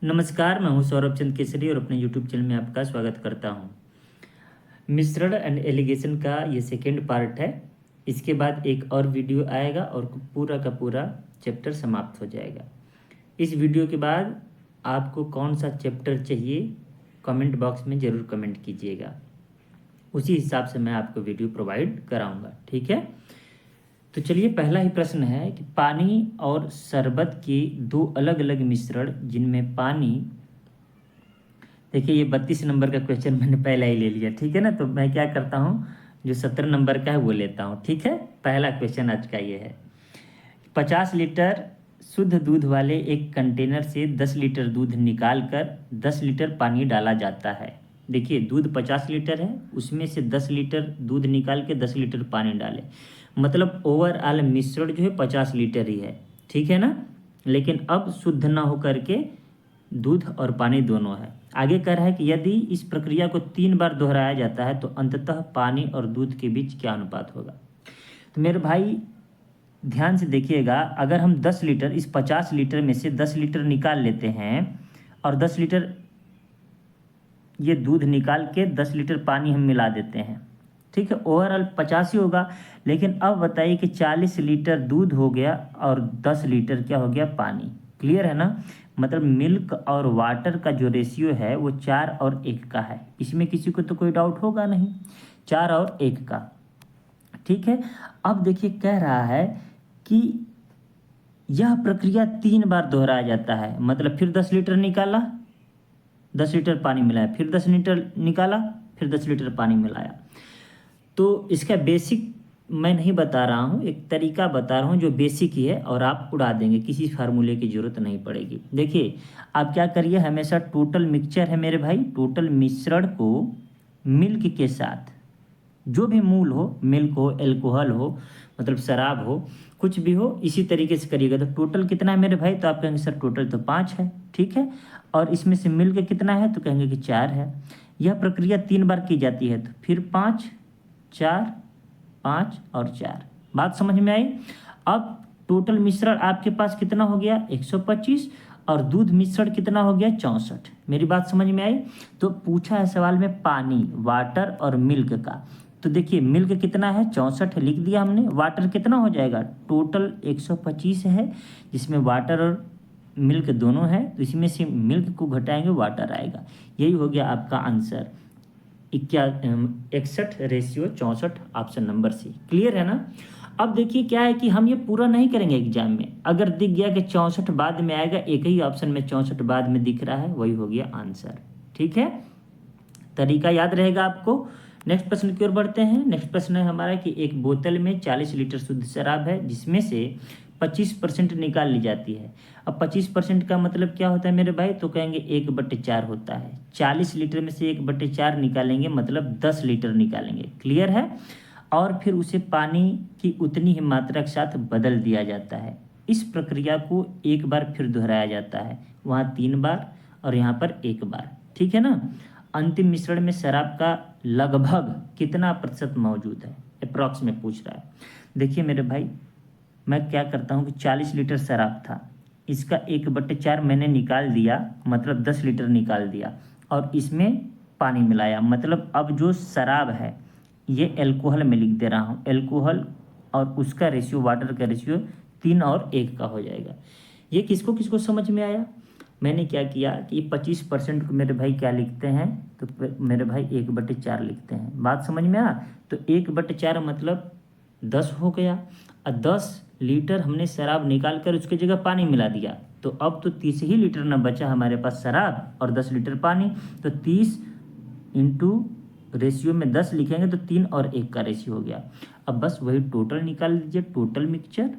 नमस्कार, मैं हूं सौरभ चंद केसरी और अपने यूट्यूब चैनल में आपका स्वागत करता हूं। मिश्रण एंड एलिगेशन का ये सेकेंड पार्ट है। इसके बाद एक और वीडियो आएगा और पूरा का पूरा चैप्टर समाप्त हो जाएगा। इस वीडियो के बाद आपको कौन सा चैप्टर चाहिए कमेंट बॉक्स में ज़रूर कमेंट कीजिएगा, उसी हिसाब से मैं आपको वीडियो प्रोवाइड कराऊंगा। ठीक है, तो चलिए, पहला ही प्रश्न है कि पानी और शरबत के दो अलग अलग मिश्रण जिनमें पानी, देखिए ये 32 नंबर का क्वेश्चन मैंने पहले ही ले लिया। ठीक है ना, तो मैं क्या करता हूँ, जो 17 नंबर का है वो लेता हूँ। ठीक है, पहला क्वेश्चन आज का ये है, 50 लीटर शुद्ध दूध वाले एक कंटेनर से 10 लीटर दूध निकाल कर 10 लीटर पानी डाला जाता है। देखिए, दूध 50 लीटर है, उसमें से 10 लीटर दूध निकाल के 10 लीटर पानी डाले, मतलब ओवरऑल मिश्रण जो है 50 लीटर ही है। ठीक है ना, लेकिन अब शुद्ध ना हो करके दूध और पानी दोनों है। आगे कह रहा है कि यदि इस प्रक्रिया को 3 बार दोहराया जाता है तो अंततः पानी और दूध के बीच क्या अनुपात होगा। तो मेरे भाई ध्यान से देखिएगा, अगर हम 10 लीटर, इस 50 लीटर में से 10 लीटर निकाल लेते हैं और 10 लीटर ये दूध निकाल के 10 लीटर पानी हम मिला देते हैं, ठीक है, ओवरऑल 50 ही होगा। लेकिन अब बताइए कि 40 लीटर दूध हो गया और 10 लीटर क्या हो गया, पानी। क्लियर है ना, मतलब मिल्क और वाटर का जो रेशियो है वो 4 और 1 का है। इसमें किसी को तो कोई डाउट होगा नहीं, 4 और 1 का। ठीक है, अब देखिए कह रहा है कि यह प्रक्रिया 3 बार दोहराया जाता है, मतलब फिर 10 लीटर निकाला, 10 लीटर पानी मिलाया, फिर 10 लीटर निकाला, फिर 10 लीटर पानी मिलाया। तो इसका बेसिक मैं नहीं बता रहा हूँ, एक तरीका बता रहा हूँ जो बेसिक ही है, और आप उड़ा देंगे, किसी फार्मूले की ज़रूरत नहीं पड़ेगी। देखिए, आप क्या करिए, हमेशा टोटल मिक्सचर है मेरे भाई, टोटल मिश्रण को मिल्क के साथ, जो भी मूल हो, मिल्क हो, एल्कोहल हो, मतलब शराब हो, कुछ भी हो, इसी तरीके से करिएगा। तो टोटल कितना है मेरे भाई, तो आप कहेंगे सर टोटल तो 5 है। ठीक है, और इसमें से मिल्क कितना है, तो कहेंगे कि 4 है। यह प्रक्रिया 3 बार की जाती है, तो फिर 5, 4, 5 और 4। बात समझ में आई। अब टोटल मिश्रण आपके पास कितना हो गया, 125, और दूध मिश्रण कितना हो गया, 64। मेरी बात समझ में आई। तो पूछा है सवाल में पानी, वाटर और मिल्क का। तो देखिए, मिल्क कितना है, 64 लिख दिया हमने। वाटर कितना हो जाएगा, टोटल 125 है, जिसमें वाटर और मिल्क दोनों है, तो इसमें से मिल्क को घटाएंगे, वाटर आएगा। यही हो गया आपका answer, 61 ratio 64, option number C. Clear है ना। अब देखिए क्या है कि हम ये पूरा नहीं करेंगे एग्जाम में, अगर दिख गया कि 64 बाद में आएगा, एक ही ऑप्शन में 64 बाद में दिख रहा है, वही हो गया आंसर। ठीक है, तरीका याद रहेगा आपको। नेक्स्ट प्रश्न की ओर बढ़ते हैं। नेक्स्ट प्रश्न है हमारा कि एक बोतल में 40 लीटर शुद्ध शराब है, जिसमें से 25% निकाल ली जाती है। अब 25% का मतलब क्या होता है मेरे भाई, तो कहेंगे 1/4 होता है। 40 लीटर में से 1/4 निकालेंगे, मतलब 10 लीटर निकालेंगे। क्लियर है, और फिर उसे पानी की उतनी ही मात्रा के साथ बदल दिया जाता है। इस प्रक्रिया को एक बार फिर दोहराया जाता है, वहाँ 3 बार और यहाँ पर 1 बार। ठीक है ना। अंतिम मिश्रण में शराब का लगभग कितना प्रतिशत मौजूद है, अप्रॉक्स में पूछ रहा है। देखिए मेरे भाई, मैं क्या करता हूँ कि 40 लीटर शराब था, इसका 1/4 मैंने निकाल दिया, मतलब 10 लीटर निकाल दिया, और इसमें पानी मिलाया, मतलब अब जो शराब है ये एल्कोहल में लिख दे रहा हूँ, एल्कोहल, और उसका रेशियो, वाटर का रेशियो 3 और 1 का हो जाएगा। ये किसको किसको समझ में आया। मैंने क्या किया कि 25% को मेरे भाई क्या लिखते हैं, तो मेरे भाई 1/4 लिखते हैं। बात समझ में आ, तो 1/4 मतलब 10 हो गया, और 10 लीटर हमने शराब निकाल कर उसकी जगह पानी मिला दिया, तो अब तो 30 ही लीटर न बचा हमारे पास शराब और 10 लीटर पानी। तो 30 इंटू रेशियो में 10 लिखेंगे तो 3 और 1 का रेशियो हो गया। अब बस वही टोटल निकाल लीजिए, टोटल मिक्सचर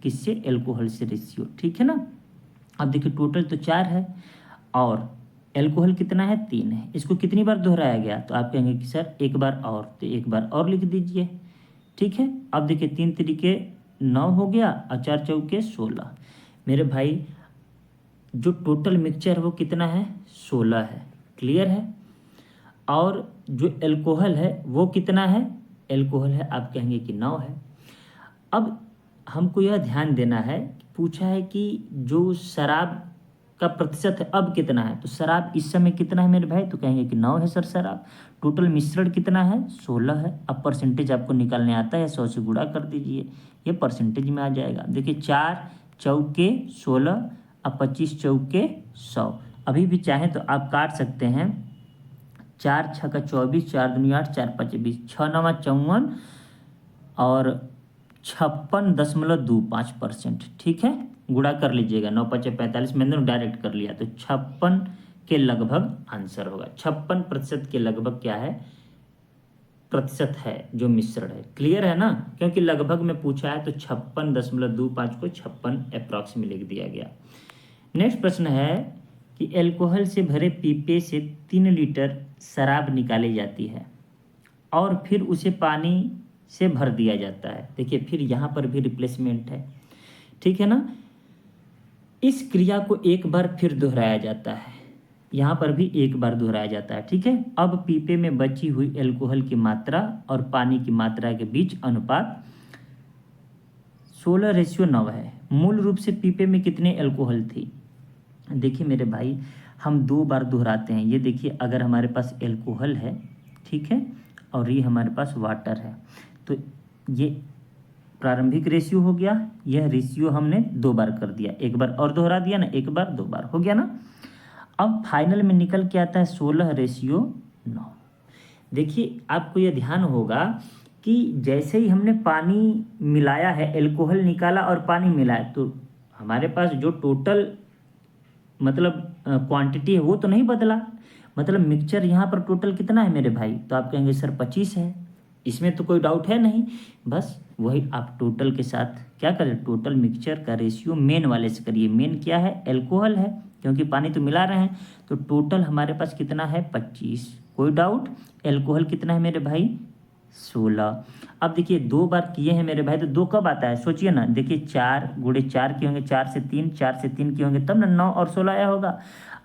किससे, एल्कोहल से रेशियो। ठीक है ना। अब देखिए टोटल तो 4 है और एल्कोहल कितना है, 3 है। इसको कितनी बार दोहराया गया, तो आप कहेंगे कि सर 1 बार और, तो 1 बार और लिख दीजिए। ठीक है, अब देखिए 3 तरीके 9 हो गया और 4 चौके 16। मेरे भाई जो टोटल मिक्सचर है वो कितना है, 16 है। क्लियर है, और जो एल्कोहल है वो कितना है, एल्कोहल है आप कहेंगे कि 9 है। अब हमको यह ध्यान देना है, पूछा है कि जो शराब का प्रतिशत है, अब कितना है? तो शराब इस समय कितना है मेरे भाई? तो कहेंगे कि 9 है सर शराब। टोटल मिश्रण कितना है? 16 है। अब परसेंटेज आपको निकालने आता है, 100 से गुणा कर दीजिए, ये परसेंटेज में आ जाएगा। देखिए 4 चौके 16, अब 25 चौके 100। अभी भी चाहें तो आप काट सकते हैं, 4 छक्का 24, 4 दूनी 8, 4 5 20, 6 9 54 और 56.25%। ठीक है, गुणा कर लीजिएगा, 9 5 45, मैंने डायरेक्ट कर लिया, तो 56 के लगभग आंसर होगा। 56% के लगभग क्या है? प्रतिशत है जो मिश्रण है। क्लियर है ना? क्योंकि लगभग में पूछा है तो 56.25 को 56 अप्रॉक्स में लिख दिया गया। नेक्स्ट प्रश्न है कि एल्कोहल से भरे पीपे से 3 लीटर शराब निकाली जाती है और फिर उसे पानी से भर दिया जाता है। देखिए फिर यहाँ पर भी रिप्लेसमेंट है, ठीक है ना? इस क्रिया को एक बार फिर दोहराया जाता है, यहाँ पर भी एक बार दोहराया जाता है। ठीक है, अब पीपे में बची हुई एल्कोहल की मात्रा और पानी की मात्रा के बीच अनुपात 16:9 है। मूल रूप से पीपे में कितने एल्कोहल थी? देखिए मेरे भाई, हम 2 बार दोहराते हैं। ये देखिए, अगर हमारे पास एल्कोहल है, ठीक है, और ये हमारे पास वाटर है, तो ये प्रारंभिक रेशियो हो गया। यह रेशियो हमने 2 बार कर दिया, एक बार और दोहरा दिया ना, एक बार 2 बार हो गया ना। अब फाइनल में निकल के आता है 16:9। देखिए आपको यह ध्यान होगा कि जैसे ही हमने पानी मिलाया है, एल्कोहल निकाला और पानी मिलाया, तो हमारे पास जो टोटल मतलब क्वांटिटी है वो तो नहीं बदला। मतलब मिक्सचर यहाँ पर टोटल कितना है मेरे भाई? तो आप कहेंगे सर 25 है, इसमें तो कोई डाउट है नहीं। बस वही आप टोटल के साथ क्या करें, टोटल मिक्सचर का रेशियो मेन वाले से करिए। मेन क्या है? एल्कोहल है, क्योंकि पानी तो मिला रहे हैं। तो टोटल हमारे पास कितना है? 25। कोई डाउट? एल्कोहल कितना है मेरे भाई? 16। अब देखिए 2 बार किए हैं मेरे भाई, तो 2 कब आता है? सोचिए ना, देखिए 4 गुणे 4 के होंगे, 4 से 3, 4 से 3 के होंगे, तब ना 9 और 16 आया होगा।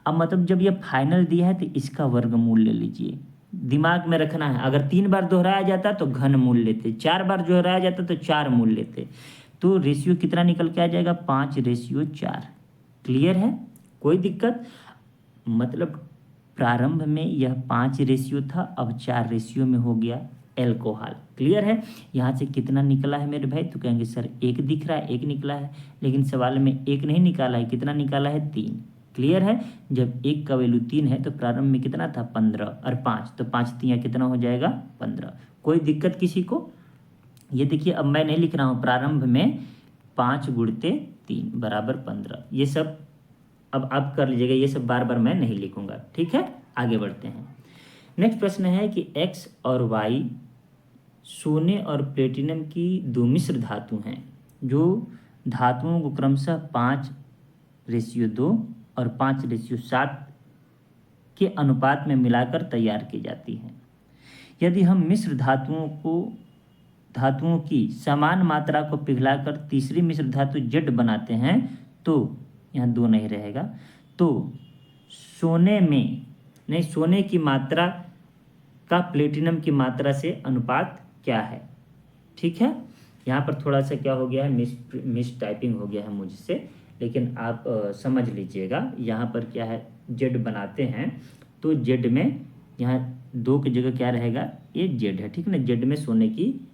अब मतलब जब ये फाइनल दिया है तो इसका वर्गमूल ले लीजिए, दिमाग में रखना है। अगर 3 बार दोहराया जाता तो घन मूल लेते, 4 बार दोहराया जाता तो 4 मूल लेते। तो रेशियो कितना निकल के आ जाएगा? 5:4। क्लियर है? कोई दिक्कत? मतलब प्रारंभ में यह 5 रेशियो था, अब 4 रेशियो में हो गया एल्कोहल। क्लियर है? यहाँ से कितना निकला है मेरे भाई? तो कहेंगे सर 1 दिख रहा है, 1 निकला है, लेकिन सवाल में 1 नहीं निकाला है, कितना निकाला है? 3। क्लियर है? जब 1 का वैल्यू 3 है तो प्रारंभ में कितना था? 15 और 5, तो 5 3 कितना हो जाएगा? 15। कोई दिक्कत किसी को? ये देखिए, अब मैं नहीं लिख रहा हूँ, प्रारंभ में 5 गुणते 3 बराबर 15। ये सब अब आप कर लीजिएगा, ये सब बार बार मैं नहीं लिखूंगा। ठीक है, आगे बढ़ते हैं। नेक्स्ट प्रश्न है कि X और Y सोने और प्लेटिनम की 2 मिश्र धातु हैं, जो धातुओं को क्रमशः 5:2 और 5:7 के अनुपात में मिलाकर तैयार की जाती हैं। यदि हम मिश्र धातुओं की समान मात्रा को पिघलाकर तीसरी मिश्र धातु Z बनाते हैं, तो यहाँ 2 नहीं रहेगा, तो सोने की मात्रा का प्लेटिनम की मात्रा से अनुपात क्या है? ठीक है, यहाँ पर थोड़ा सा क्या हो गया है, मिस टाइपिंग हो गया है मुझसे, लेकिन आप समझ लीजिएगा। यहाँ पर क्या है, Z बनाते हैं तो Z में यहाँ 2 की जगह क्या रहेगा? ये Z है, ठीक है ना। Z में सोने की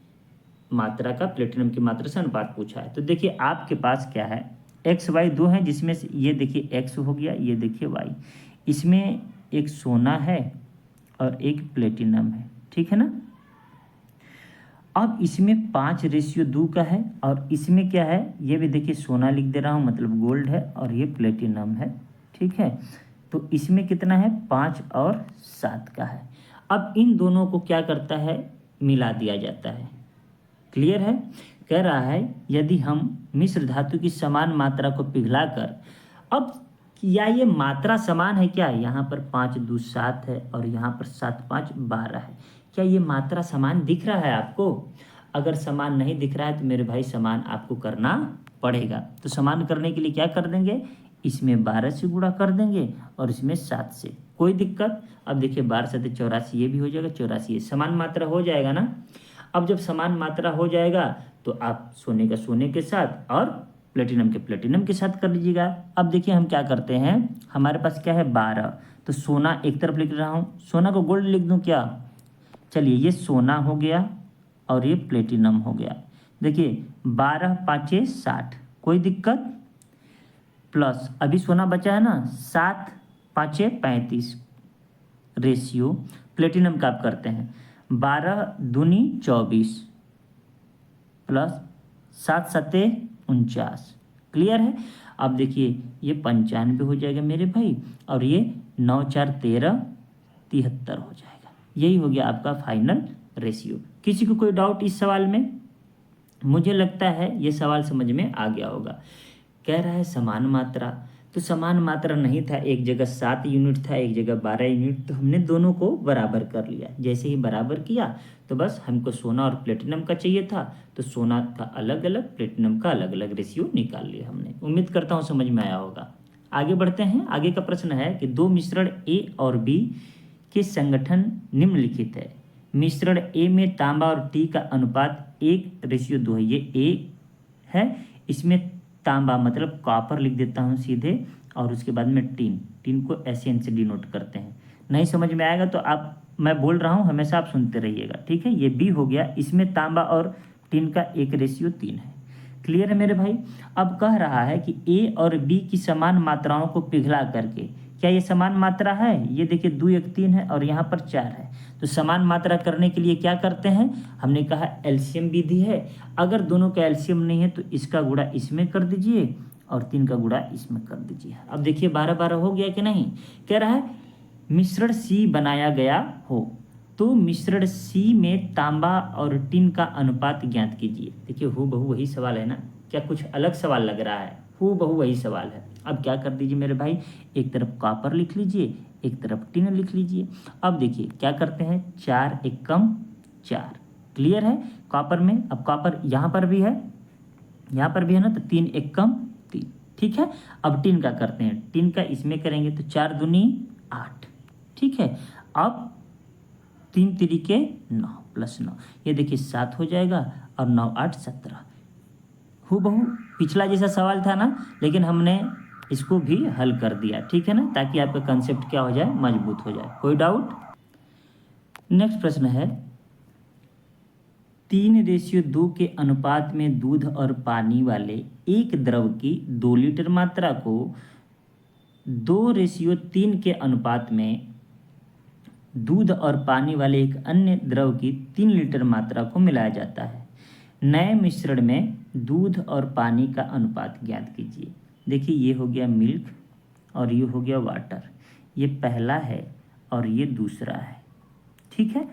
मात्रा का प्लेटिनम की मात्रा से अनुपात पूछा है। तो देखिए आपके पास क्या है, X Y 2 हैं, जिसमें से ये देखिए X हो गया, ये देखिए Y। इसमें एक सोना है और एक प्लेटिनम है, ठीक है ना। अब इसमें 5:2 का है और इसमें क्या है, ये भी देखिए सोना लिख दे रहा हूँ, मतलब गोल्ड है, और ये प्लेटिनम है, ठीक है। तो इसमें कितना है? 5 और 7 का है। अब इन दोनों को क्या करता है? मिला दिया जाता है। क्लियर है? कह रहा है यदि हम मिश्र धातु की समान मात्रा को पिघलाकर, अब क्या ये मात्रा समान है क्या? यहाँ पर 5×2 7 है और यहाँ पर 7×5 12 है। क्या ये मात्रा समान दिख रहा है आपको? अगर समान नहीं दिख रहा है तो मेरे भाई समान आपको करना पड़ेगा। तो समान करने के लिए क्या कर देंगे? इसमें 12 से गुणा कर देंगे और इसमें 7 से। कोई दिक्कत? अब देखिए 12 7 84, ये भी हो जाएगा, 84, ये समान मात्रा हो जाएगा ना। अब जब समान मात्रा हो जाएगा तो आप सोने का सोने के साथ और प्लेटिनम के साथ कर लीजिएगा। अब देखिए हम क्या करते हैं, हमारे पास क्या है 12, तो सोना एक तरफ लिख रहा हूँ, सोना को गोल्ड लिख दूँ क्या? चलिए ये सोना हो गया और ये प्लेटिनम हो गया। देखिए 12 पाँचे 60, कोई दिक्कत, प्लस अभी सोना बचा है ना 7 पाँचे 35 रेशियो प्लेटिनम का आप करते हैं 12 दूनी 24 प्लस 7 सत्ते 49। क्लियर है? अब देखिए ये 95 हो जाएगा मेरे भाई, और ये 9 4 13 73 हो जाएगा। यही हो गया आपका फाइनल रेशियो। किसी को कोई डाउट इस सवाल में? मुझे लगता है ये सवाल समझ में आ गया होगा। कह रहा है समान मात्रा, तो समान मात्रा नहीं था, एक जगह 7 यूनिट था, एक जगह 12 यूनिट, तो हमने दोनों को बराबर कर लिया। जैसे ही बराबर किया तो बस हमको सोना और प्लेटिनम का चाहिए था, तो सोना का अलग अलग, प्लेटिनम का अलग अलग रेशियो निकाल लिया हमने। उम्मीद करता हूँ समझ में आया होगा। आगे बढ़ते हैं। आगे का प्रश्न है कि दो मिश्रण ए और बी के संगठन निम्नलिखित है। मिश्रण ए में तांबा और टी का अनुपात 1:2 है। ये ए है, इसमें तांबा मतलब कॉपर लिख देता हूँ सीधे, और उसके बाद में टीन को SN से डिनोट करते हैं। नहीं समझ में आएगा तो आप, मैं बोल रहा हूँ हमेशा आप सुनते रहिएगा, ठीक है। ये बी हो गया, इसमें तांबा और टीन का 1:3 है। क्लियर है मेरे भाई? अब कह रहा है कि ए और बी की समान मात्राओं को पिघला करके, क्या ये समान मात्रा है? ये देखिए 2 1 3 है और यहाँ पर 4 है। तो समान मात्रा करने के लिए क्या करते हैं? हमने कहा एलसीएम विधि है। अगर दोनों का एलसीएम नहीं है तो इसका गुणा इसमें कर दीजिए और 3 का गुणा इसमें कर दीजिए। अब देखिए 12 12 हो गया कि नहीं? कह रहा है मिश्रण सी बनाया गया हो तो मिश्रण सी में तांबा और टिन का अनुपात ज्ञात कीजिए। देखिए हूबहू वही सवाल है ना, क्या कुछ अलग सवाल लग रहा है? हूबहू वही सवाल है। अब क्या कर दीजिए मेरे भाई, एक तरफ कॉपर लिख लीजिए, एक तरफ टिन लिख लीजिए। अब देखिए क्या करते हैं, 4 1 कम 4। क्लियर है? कॉपर में, अब कॉपर यहाँ पर भी है, यहाँ पर भी है ना, तो 3 1 कम 3। ठीक है। अब टिन का करते हैं, टिन का इसमें करेंगे तो 4 दूनी 8। ठीक है। अब 3 तिरिके 9 प्लस 9, ये देखिए 7 हो जाएगा और 9 8 17। हूबहू पिछला जैसा सवाल था ना, लेकिन हमने इसको भी हल कर दिया। ठीक है ना, ताकि आपका कंसेप्ट क्या हो जाए, मजबूत हो जाए। कोई डाउट? नेक्स्ट प्रश्न है 3:2 के अनुपात में दूध और पानी वाले एक द्रव की 2 लीटर मात्रा को 2:3 के अनुपात में दूध और पानी वाले एक अन्य द्रव की 3 लीटर मात्रा को मिलाया जाता है। नए मिश्रण में दूध और पानी का अनुपात ज्ञात कीजिए। देखिए ये हो गया मिल्क और ये हो गया वाटर, ये पहला है और ये दूसरा है। ठीक है।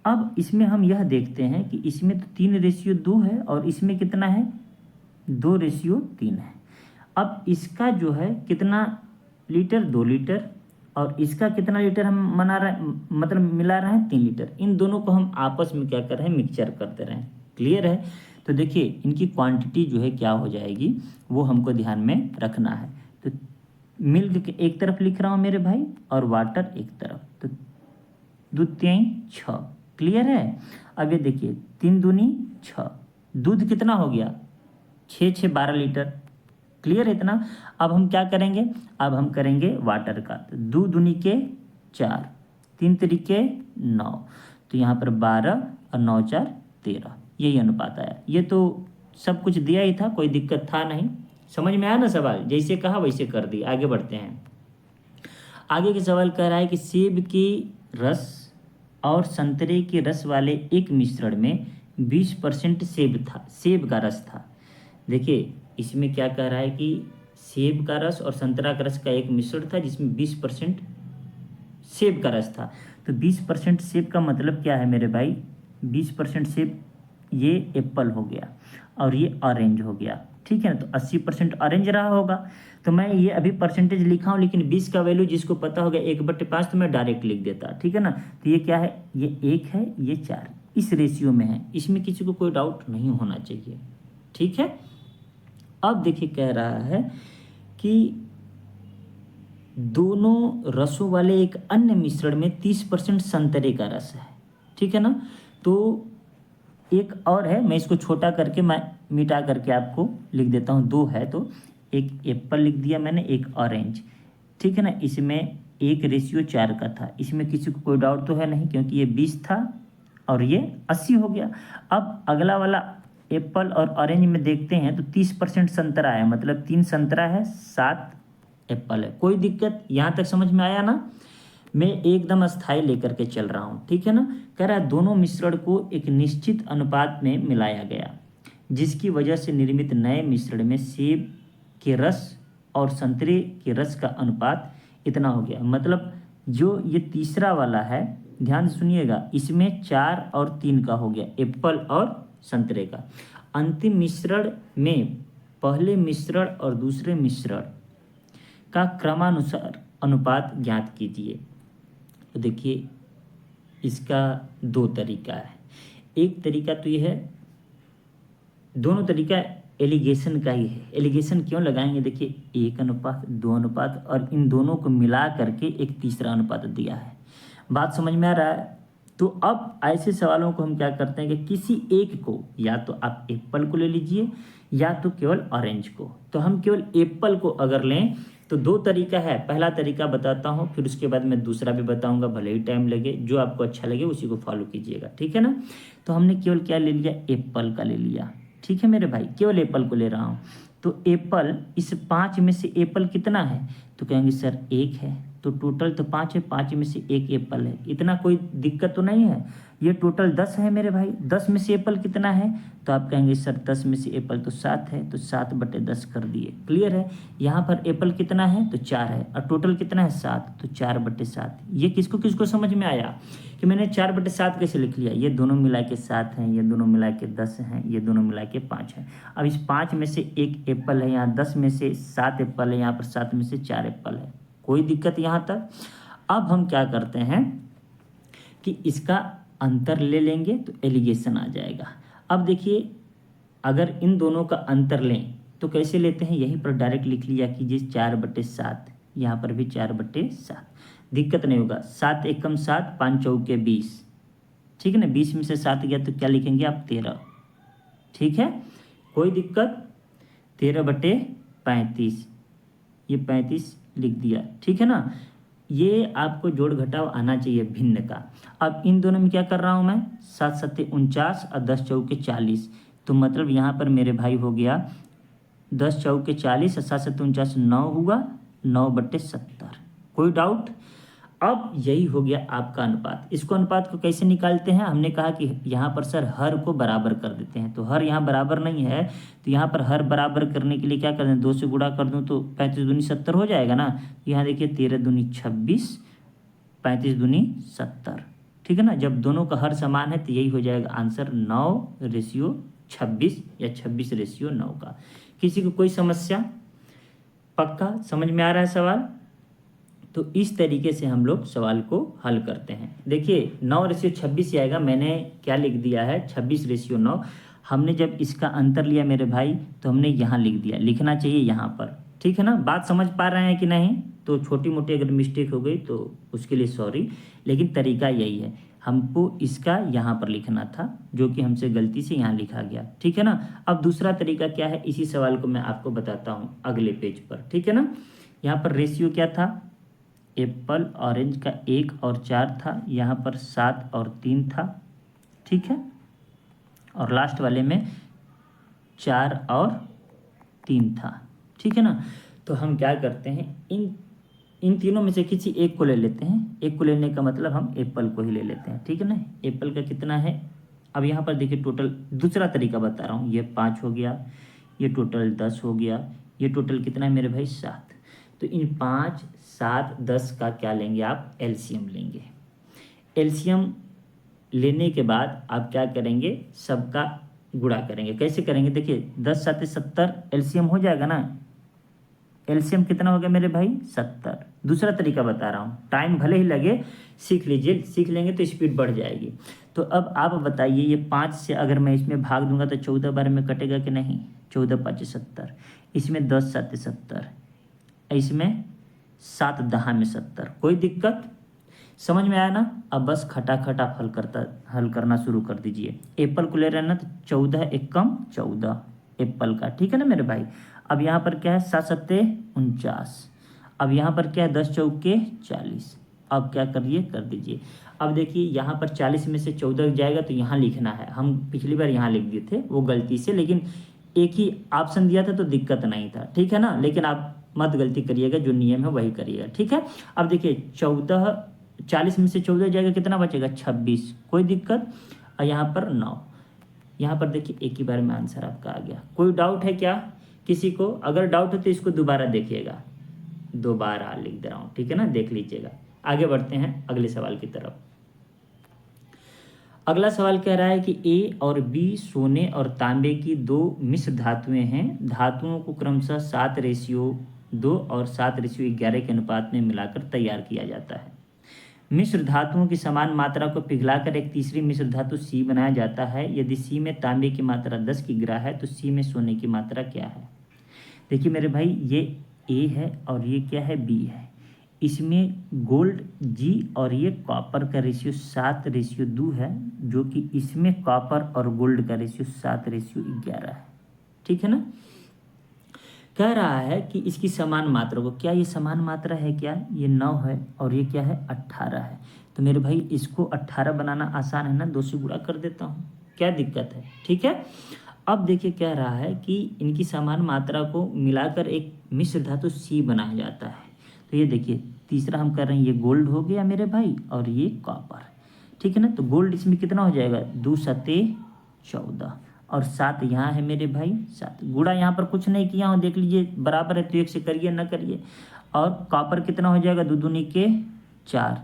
अब इसमें हम यह देखते हैं कि इसमें तो 3:2 है और इसमें कितना है, 2:3 है। अब इसका जो है कितना लीटर, 2 लीटर, और इसका कितना लीटर हम मना रहे, मतलब मिला रहे हैं 3 लीटर। इन दोनों को हम आपस में क्या कर रहे हैं, मिक्सचर करते रहें। क्लियर है? तो देखिए इनकी क्वांटिटी जो है क्या हो जाएगी, वो हमको ध्यान में रखना है। तो मिल्क के एक तरफ लिख रहा हूँ मेरे भाई और वाटर एक तरफ, तो 2 3 6। क्लियर है? अब ये देखिए 3 दूनी 6, दूध कितना हो गया, 6 6 12 लीटर। क्लियर है इतना? अब हम क्या करेंगे, अब हम करेंगे वाटर का, तो 2 दूनी के 4, 3 तिरिके 9, तो यहाँ पर 12 और 9 4 13, यही अनुपात आया। ये तो सब कुछ दिया ही था, कोई दिक्कत था नहीं। समझ में आया ना सवाल? जैसे कहा वैसे कर दिया। आगे बढ़ते हैं। आगे के सवाल कह रहा है कि सेब की रस और संतरे के रस वाले एक मिश्रण में 20% सेब का रस था। देखिए इसमें क्या कह रहा है कि सेब का रस और संतरा का रस का एक मिश्रण था जिसमें 20% सेब का रस था। तो 20% सेब का मतलब क्या है मेरे भाई, 20% सेब, ये एप्पल हो गया और ये ऑरेंज हो गया। ठीक है ना, तो 80% ऑरेंज रहा होगा। तो मैं ये अभी परसेंटेज लिखा हूँ, लेकिन 20 का वैल्यू जिसको पता होगा 1/5 तो मैं डायरेक्ट लिख देता। ठीक है ना, तो ये क्या है, ये 1 है, ये 4, इस रेशियो में है। इसमें किसी को कोई डाउट नहीं होना चाहिए। ठीक है। अब देखिए कह रहा है कि दोनों रसों वाले एक अन्य मिश्रण में 30% संतरे का रस है। ठीक है ना, तो एक और है, मैं इसको छोटा करके मैं मिटा करके आपको लिख देता हूँ, 2 है तो एक एप्पल लिख दिया मैंने, एक ऑरेंज, ठीक है ना। इसमें 1:4 का था, इसमें किसी को कोई डाउट तो है नहीं क्योंकि ये 20 था और ये 80 हो गया। अब अगला वाला एप्पल और ऑरेंज में देखते हैं तो 30% संतरा है, मतलब 3 संतरा है, 7 एप्पल है। कोई दिक्कत यहाँ तक समझ में आया ना। मैं एकदम अस्थाई लेकर के चल रहा हूँ, ठीक है ना। कह रहा है दोनों मिश्रण को एक निश्चित अनुपात में मिलाया गया, जिसकी वजह से निर्मित नए मिश्रण में सेब के रस और संतरे के रस का अनुपात इतना हो गया। मतलब जो ये तीसरा वाला है, ध्यान से सुनिएगा, इसमें 4 और 3 का हो गया, एप्पल और संतरे का। अंतिम मिश्रण में पहले मिश्रण और दूसरे मिश्रण का क्रमानुसार अनुपात ज्ञात कीजिए। तो देखिए इसका 2 तरीका है। एक तरीका तो ये है, दोनों तरीका एलिगेशन का ही है। एलिगेशन क्यों लगाएंगे, देखिए 1:2 अनुपात और इन दोनों को मिला करके एक तीसरा अनुपात दिया है। बात समझ में आ रहा है। तो अब ऐसे सवालों को हम क्या करते हैं कि किसी एक को, या तो आप एप्पल को ले लीजिए या तो केवल ऑरेंज को। तो हम केवल एप्पल को अगर लें तो 2 तरीका है। पहला तरीका बताता हूँ, फिर उसके बाद मैं दूसरा भी बताऊंगा, भले ही टाइम लगे, जो आपको अच्छा लगे उसी को फॉलो कीजिएगा, ठीक है ना। तो हमने केवल क्या ले लिया, एप्पल का ले लिया, ठीक है मेरे भाई, केवल एप्पल को ले रहा हूँ। तो एप्पल, इस 5 में से एप्पल कितना है, तो कहेंगे सर 1 है, तो टोटल तो 5 है, 5 में से 1 एप्पल है, इतना कोई दिक्कत तो नहीं है। ये टोटल 10 है मेरे भाई, 10 में से एप्पल कितना है, तो आप कहेंगे सर 10 में से एप्पल तो 7 है, तो 7/10 कर दिए, क्लियर है। यहाँ पर एप्पल कितना है, तो 4 है, और टोटल कितना है 7, तो 4/7। ये किसको किसको समझ में आया कि मैंने 4/7 कैसे लिख लिया। ये दोनों मिला के 7 हैं, ये दोनों मिला के 10 हैं, ये दोनों मिला के 5 हैं। अब इस 5 में से 1 एप्पल है, यहाँ 10 में से 7 एप्पल है, यहाँ पर 7 में से 4 एप्पल है। कोई दिक्कत यहाँ तक। अब हम क्या करते हैं कि इसका अंतर ले लेंगे तो एलिगेशन आ जाएगा। अब देखिए अगर इन दोनों का अंतर लें तो कैसे लेते हैं, यहीं पर डायरेक्ट लिख लिया कीजिए 4/7, यहाँ पर भी 4/7, दिक्कत नहीं होगा। 7 एकम 7, 5 चौके 20, ठीक है ना। 20 में से 7 गया तो क्या लिखेंगे आप, 13, ठीक है, कोई दिक्कत। 13/35, ये 35 लिख दिया, ठीक है ना। ये आपको जोड़ घटाव आना चाहिए भिन्न का। अब इन दोनों में क्या कर रहा हूँ मैं, 7 7 49 और 10 चौके 40, तो मतलब यहाँ पर मेरे भाई हो गया 10 चौके 40 और 7 7 49, 9 हुआ, 9/70। कोई डाउट। अब यही हो गया आपका अनुपात। इसको अनुपात को कैसे निकालते हैं, हमने कहा कि यहाँ पर सर हर को बराबर कर देते हैं, तो हर यहाँ बराबर नहीं है, तो यहाँ पर हर बराबर करने के लिए क्या कर दें, 2 से गुणा कर दूँ तो 35 दूनी 70 हो जाएगा ना। यहाँ देखिए 13 दूनी 26, 35 दूनी 70, ठीक है ना। जब दोनों का हर समान है तो यही हो जाएगा आंसर, 9:26 या 26:9 का। किसी को कोई समस्या, पक्का समझ में आ रहा है सवाल। तो इस तरीके से हम लोग सवाल को हल करते हैं। देखिए 9:26 आएगा, मैंने क्या लिख दिया है 26:9। हमने जब इसका अंतर लिया मेरे भाई तो हमने यहाँ लिख दिया, लिखना चाहिए यहाँ पर, ठीक है ना। बात समझ पा रहे हैं कि नहीं, तो छोटी मोटी अगर मिस्टेक हो गई तो उसके लिए सॉरी, लेकिन तरीका यही है। हमको इसका यहाँ पर लिखना था, जो कि हमसे गलती से यहाँ लिखा गया, ठीक है ना। अब दूसरा तरीका क्या है, इसी सवाल को मैं आपको बताता हूँ अगले पेज पर, ठीक है ना। यहाँ पर रेशियो क्या था, एप्पल ऑरेंज का 1 और 4 था, यहाँ पर 7 और 3 था, ठीक है। और लास्ट वाले में 4 और 3 था, ठीक है ना। तो हम क्या करते हैं, इन तीनों में से किसी एक को ले लेते हैं। एक को लेने का मतलब हम एप्पल को ही ले लेते हैं, ठीक है ना। एप्पल का कितना है, अब यहाँ पर देखिए टोटल, दूसरा तरीका बता रहा हूँ, ये 5 हो गया, ये टोटल 10 हो गया, ये टोटल कितना है मेरे भाई 7। तो इन 5 7 10 का क्या लेंगे आप, एलसीएम लेंगे। एलसीएम लेने के बाद आप क्या करेंगे, सबका गुणा करेंगे। कैसे करेंगे, देखिए 10 7 70 एलसीएम हो जाएगा ना। एलसीएम कितना हो गया मेरे भाई 70। दूसरा तरीका बता रहा हूँ, टाइम भले ही लगे, सीख लीजिए, सीख लेंगे तो स्पीड बढ़ जाएगी। तो अब आप बताइए, ये 5 से अगर मैं इसमें भाग दूंगा तो 14 बार में कटेगा कि नहीं, 14 5 70, इसमें 10 7 70, इसमें 7 10 में 70। कोई दिक्कत, समझ में आया ना। अब बस खटाखट आप हल करना शुरू कर दीजिए। एप्पल को ले रहे हैं ना, तो 14 एकम 14, एप्पल का, ठीक है ना मेरे भाई। अब यहाँ पर क्या है 7 सत्ते 49, अब यहाँ पर क्या है 10 चौके 40। अब क्या करिए कर दीजिए। अब देखिए यहाँ पर 40 में से 14 जाएगा तो यहाँ लिखना है, हम पिछली बार यहाँ लिख दिए थे वो गलती से, लेकिन एक ही ऑप्शन दिया था तो दिक्कत नहीं था, ठीक है ना। लेकिन आप मत गलती करिएगा, जो नियम है वही करिएगा, ठीक है। अब देखिए 40 में से 14 जाएगा कितना बचेगा 26, कोई दिक्कत। और यहाँ पर 9, यहाँ पर देखिए एक ही बार में आंसर आपका आ गया। कोई डाउट है क्या किसी को? अगर डाउट है तो इसको दोबारा देखिएगा, दोबारा लिख दे रहा हूँ, ठीक है ना, देख लीजिएगा। आगे बढ़ते हैं अगले सवाल की तरफ। अगला सवाल कह रहा है कि ए और बी सोने और तांबे की दो मिश्र धातुएं हैं। धातुओं को क्रमशः 7:2 और 7:11 के अनुपात में मिलाकर तैयार किया जाता है। मिश्र धातुओं की समान मात्रा को पिघलाकर एक तीसरी मिश्र धातु सी बनाया जाता है। यदि सी में तांबे की मात्रा 10 किग्रा है तो सी में सोने की मात्रा क्या है? देखिए मेरे भाई, ये ए है और ये क्या है बी है। इसमें गोल्ड जी और ये कॉपर का रेशियो 7:2 है, जो कि इसमें कॉपर और गोल्ड का रेशियो 7:11 है, ठीक है ना। कह रहा है कि इसकी समान मात्रा को, क्या ये समान मात्रा है क्या? ये 9 है और ये क्या है 18 है। तो मेरे भाई इसको 18 बनाना आसान है ना, 2 से गुणा कर देता हूँ, क्या दिक्कत है, ठीक है। अब देखिए कह रहा है कि इनकी समान मात्रा को मिलाकर एक मिश्र धातु सी बनाया जाता है। तो ये देखिए तीसरा हम कर रहे हैं, ये गोल्ड हो गया मेरे भाई और ये कॉपर, ठीक है ना। तो गोल्ड इसमें कितना हो जाएगा 2 सत्ते 14 और 7 यहाँ है मेरे भाई 7। गुणा यहाँ पर कुछ नहीं किया हूँ, देख लीजिए बराबर है तो 1 से करिए ना करिए। और कॉपर कितना हो जाएगा 2 दूनी के 4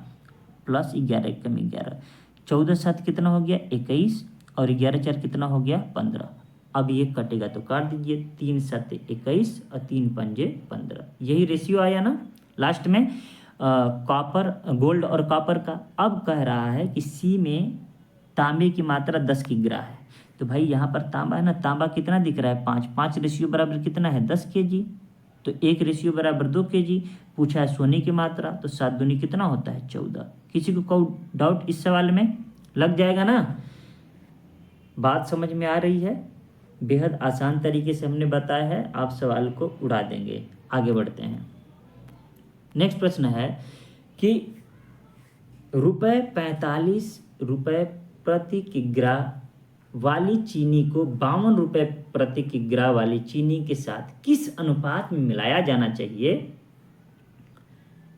प्लस 11 कम 11, 14 7 कितना हो गया 21 और 11 4 कितना हो गया 15। अब ये कटेगा तो काट दीजिए, 3 सत्ते 21 और 3 पंजे 15, यही रेशियो आया ना लास्ट में कॉपर गोल्ड और कॉपर का। अब कह रहा है कि सी में तांबे की मात्रा 10 किग्रा है। तो भाई यहाँ पर तांबा है ना, तांबा कितना दिख रहा है 5, 5 रेशियो बराबर कितना है 10 kg, तो 1 रेशियो बराबर 2 kg। पूछा है सोने की मात्रा, तो 7 दूनी कितना होता है 14। किसी को कोई डाउट इस सवाल में? लग जाएगा ना, बात समझ में आ रही है। बेहद आसान तरीके से हमने बताया है, आप सवाल को उड़ा देंगे। आगे बढ़ते हैं। नेक्स्ट प्रश्न है कि ₹45 प्रति किग्रा वाली चीनी को 52 रुपये प्रति किग्रा वाली चीनी के साथ किस अनुपात में मिलाया जाना चाहिए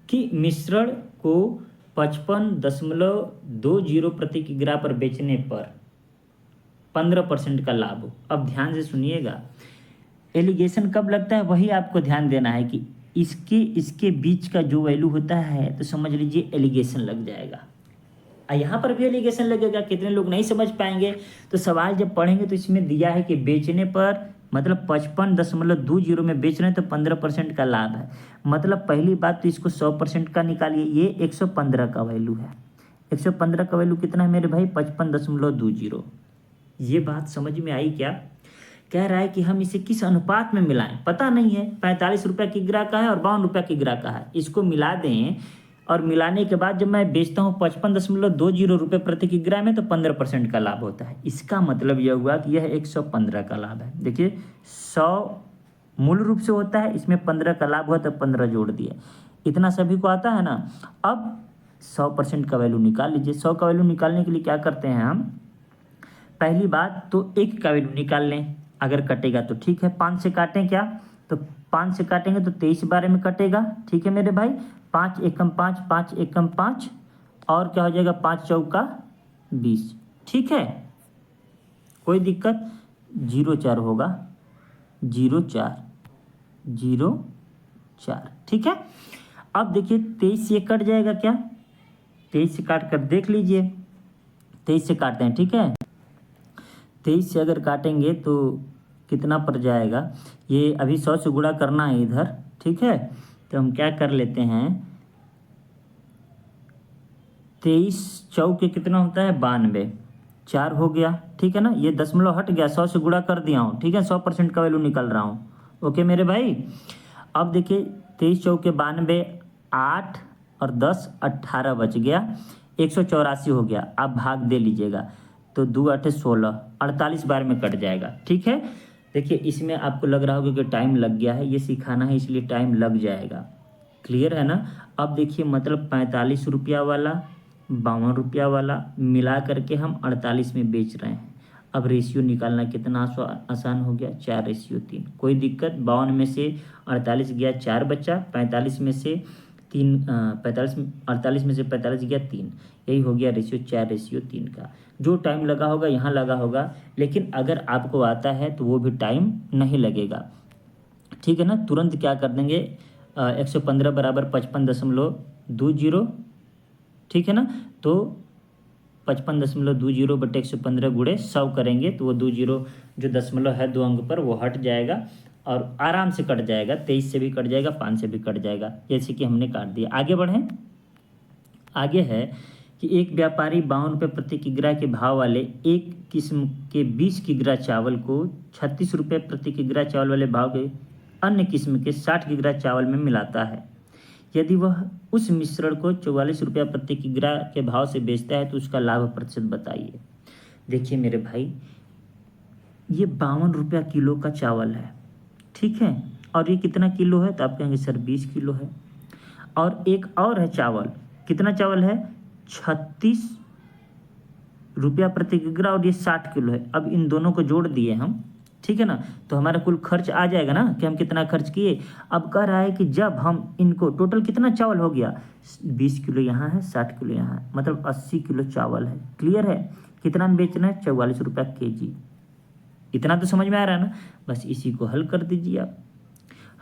कि मिश्रण को 55.20 प्रति किग्रा पर बेचने पर 15% का लाभ हो। अब ध्यान से सुनिएगा, एलिगेशन कब लगता है वही आपको ध्यान देना है कि इसके बीच का जो वैल्यू होता है तो समझ लीजिए एलिगेशन लग जाएगा। यहाँ पर भी एलिगेशन लगेगा, कितने लोग नहीं समझ पाएंगे। तो सवाल जब पढ़ेंगे तो इसमें दिया है कि बेचने पर मतलब 55.20 में बेच रहे हैं तो 15% का लाभ है। मतलब पहली बात तो इसको 100% का निकालिए, ये 115 का वैल्यू है। 115 का वैल्यू कितना है मेरे भाई 55.20। ये बात समझ में आई क्या? कह रहा है कि हम इसे किस अनुपात में मिलाएं, पता नहीं है। 45 रुपये किग्रा का है और 52 रुपये किग्रा का है, इसको मिला दें और मिलाने के बाद जब मैं बेचता हूँ 55.20 रुपये प्रति किग्रा में तो 15% का लाभ होता है। इसका मतलब यह हुआ कि यह 115 का लाभ है। देखिए 100 मूल रूप से होता है, इसमें 15 का लाभ हुआ तो 15 जोड़ दिया, इतना सभी को आता है ना। अब 100% का वैल्यू निकाल लीजिए। 100 का वैल्यू निकालने के लिए क्या करते हैं हम, पहली बात तो 1 का वैल्यू निकाल लें, अगर कटेगा तो ठीक है। 5 से काटें क्या, तो 5 से काटेंगे तो 23 12 में कटेगा, ठीक है मेरे भाई। 5 एकम 5, 5 एकम 5 और क्या हो जाएगा 5 चौका 20, ठीक है, कोई दिक्कत। 04 होगा, 04, ठीक है। अब देखिए 23 से कट जाएगा क्या, 23 से काट कर देख लीजिए, 23 से काटते हैं, ठीक है। 23 से अगर काटेंगे तो कितना पड़ जाएगा, ये अभी 100 से गुणा करना है इधर, ठीक है। तो हम क्या कर लेते हैं, 23 चौके कितना होता है 92, 4 हो गया, ठीक है ना। ये दशमलव हट गया, 100 से गुणा कर दिया हूँ, ठीक है। 100% का वैल्यू निकल रहा हूँ, ओके मेरे भाई। अब देखिए 23 चौके 92, 8 और 10 18 बच गया, 184 हो गया। आप भाग दे लीजिएगा तो 2 8 16, 48 बार में कट जाएगा, ठीक है। देखिए इसमें आपको लग रहा होगा कि टाइम लग गया है, ये सिखाना है इसलिए टाइम लग जाएगा। क्लियर है ना। अब देखिए मतलब 45 रुपया वाला 52 रुपया वाला मिला करके हम 48 में बेच रहे हैं। अब रेशियो निकालना कितना आसान हो गया, 4:3। कोई दिक्कत, 52 में से 48 गया 4 बच्चा, 45 में से 3 45 48 में से 45 गया 3, यही हो गया रेशियो 4:3 का। जो टाइम लगा होगा यहाँ लगा होगा, लेकिन अगर आपको आता है तो वो भी टाइम नहीं लगेगा। ठीक है ना। तुरंत क्या कर देंगे, 115 बराबर 55.20, ठीक है ना। तो 55.20 बटे 115 गुणे 100 करेंगे तो वो 20 जो दशमलव है 2 अंक पर वो हट जाएगा और आराम से कट जाएगा। 23 से भी कट जाएगा, 5 से भी कट जाएगा, जैसे कि हमने काट दिया। आगे बढ़ें। आगे है कि एक व्यापारी 52 रुपये प्रति किग्रा के भाव वाले एक किस्म के 20 किग्रा चावल को 36 रुपये प्रति किग्रा चावल वाले भाव के अन्य किस्म के 60 किग्रा चावल में मिलाता है। यदि वह उस मिश्रण को 44 रुपया प्रति किग्रा के भाव से बेचता है तो उसका लाभ प्रतिशत बताइए। देखिए मेरे भाई, ये 52 रुपया किलो का चावल है, ठीक है। और ये कितना किलो है, तो आप कहेंगे सर 20 किलो है। और एक और है चावल, कितना चावल है, 36 रुपया प्रति किग्रा और ये 60 किलो है। अब इन दोनों को जोड़ दिए हम, ठीक है ना, तो हमारा कुल खर्च आ जाएगा ना कि हम कितना खर्च किए। अब कह रहा है कि जब हम इनको टोटल कितना चावल हो गया, 20 किलो यहाँ है, 60 किलो यहाँ है, मतलब 80 किलो चावल है। क्लियर है। कितना में बेचना है, 44 रुपया केजी। इतना तो समझ में आ रहा है ना। बस इसी को हल कर दीजिए आप।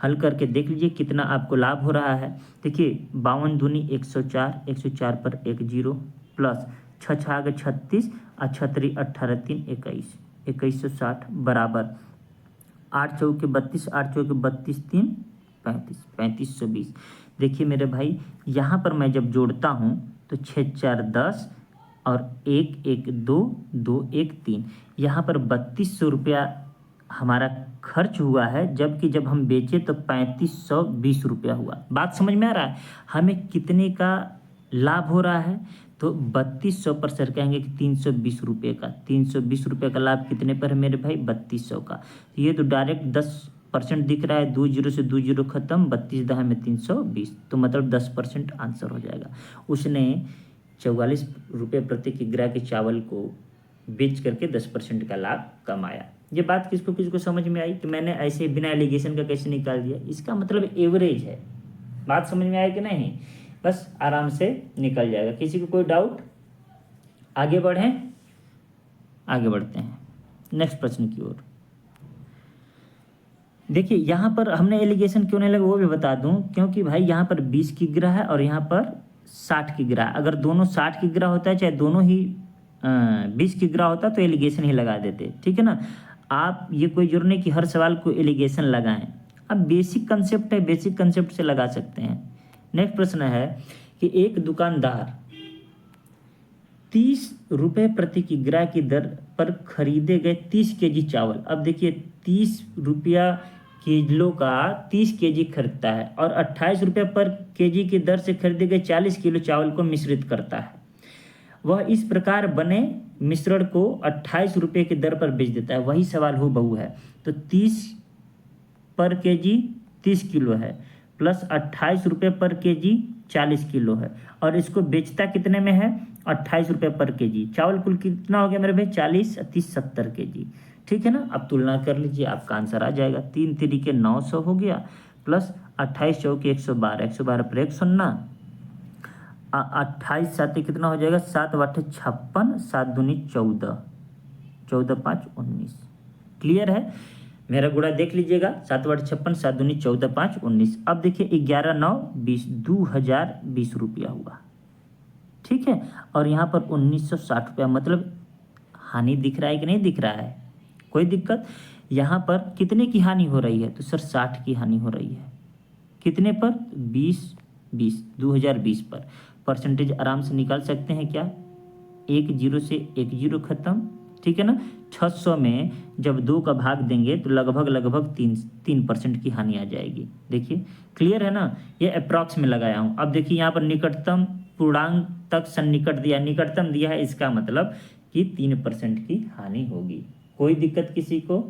हल करके देख लीजिए कितना आपको लाभ हो रहा है। देखिए 52 दूनी 104, 104 पर 1 0 प्लस 6 6 36 और 6 18 3 21, 2160 बराबर 8 चौके 32, 8 चौके 32 3 35, 3520। देखिए मेरे भाई, यहाँ पर मैं जब जोड़ता हूँ तो 6 4 10 और 1 1 2 2 1 3, यहाँ पर 3200 रुपया हमारा खर्च हुआ है, जबकि जब हम बेचे तो 3520 रुपया हुआ। बात समझ में आ रहा है। हमें कितने का लाभ हो रहा है, तो 3200 पर सर कहेंगे कि 320 रुपये का। 320 रुपये का लाभ कितने पर है मेरे भाई, 3200 का। तो ये तो डायरेक्ट 10% दिख रहा है, 20 से 20 खत्म, 32 दहा में 320, तो मतलब 10% आंसर हो जाएगा। उसने 44 रुपये प्रति किग्रा के चावल को बेच करके 10% का लाभ कमाया। ये बात किसको किसको समझ में आई कि मैंने ऐसे बिना एलिगेशन का कैसे निकाल दिया। इसका मतलब एवरेज है। बात समझ में आया कि नहीं, बस आराम से निकल जाएगा। किसी को कोई डाउट। आगे बढ़ें, आगे बढ़ते हैं नेक्स्ट प्रश्न की ओर। देखिए यहाँ पर हमने एलिगेशन क्यों नहीं लगा वो भी बता दूं, क्योंकि भाई यहाँ पर 20 किग्रा है और यहाँ पर 60 किग्रा। अगर दोनों 60 किग्रा होता है, चाहे दोनों ही 20 किग्रा होता, तो एलिगेशन ही लगा देते, ठीक है ना। आप ये कोई जरूर नहीं कि हर सवाल को एलिगेशन लगाएं। अब बेसिक कंसेप्ट है, बेसिक कंसेप्ट से लगा सकते हैं। नेक्स्ट प्रश्न है कि एक दुकानदार 30 रुपये प्रति किग्रा की दर पर खरीदे गए 30 केजी चावल। अब देखिए 30 रुपया किलो का 30 केजी खरीदता है और 28 रुपये पर केजी की दर से खरीदे गए 40 किलो चावल को मिश्रित करता है। वह इस प्रकार बने मिश्रण को 28 रुपये की दर पर बेच देता है। वही सवाल हूबहू है। तो 30 पर केजी 30 किलो है प्लस 28 रुपये पर केजी 40 किलो है, और इसको बेचता कितने में है, 28 रुपये पर केजी। चावल कुल कितना हो गया मेरे भाई, 40 30 70 केजी, ठीक है ना। अब तुलना कर लीजिए, आपका आंसर आ जाएगा। 3 तरीके 900 हो गया प्लस 28 चौके 112, 112 पर 1 0, 28 सात कितना हो जाएगा, 7 8 56, 7 दूनी 14, 14 5 19। क्लियर है। मेरा गुणा देख लीजिएगा, 7 8 56, 7 दूनी 14 5 19। अब देखिए 11 9 20, 2020 रुपया हुआ, ठीक है। और यहाँ पर 1960 रुपया, मतलब हानि दिख रहा है कि नहीं दिख रहा है, कोई दिक्कत। यहाँ पर कितने की हानि हो रही है, तो सर 60 की हानि हो रही है। कितने पर, 2020 पर। परसेंटेज आराम से निकाल सकते हैं क्या, 1 0 से 1 0 खत्म, ठीक है ना। 600 में जब 2 का भाग देंगे तो लगभग 3% की हानि आ जाएगी। देखिए क्लियर है ना। ये अप्रॉक्स में लगाया हूँ। अब देखिए यहाँ पर निकटतम पूर्णांक तक सन्निकट दिया, निकटतम दिया है, इसका मतलब कि 3% की हानि होगी। कोई दिक्कत किसी को।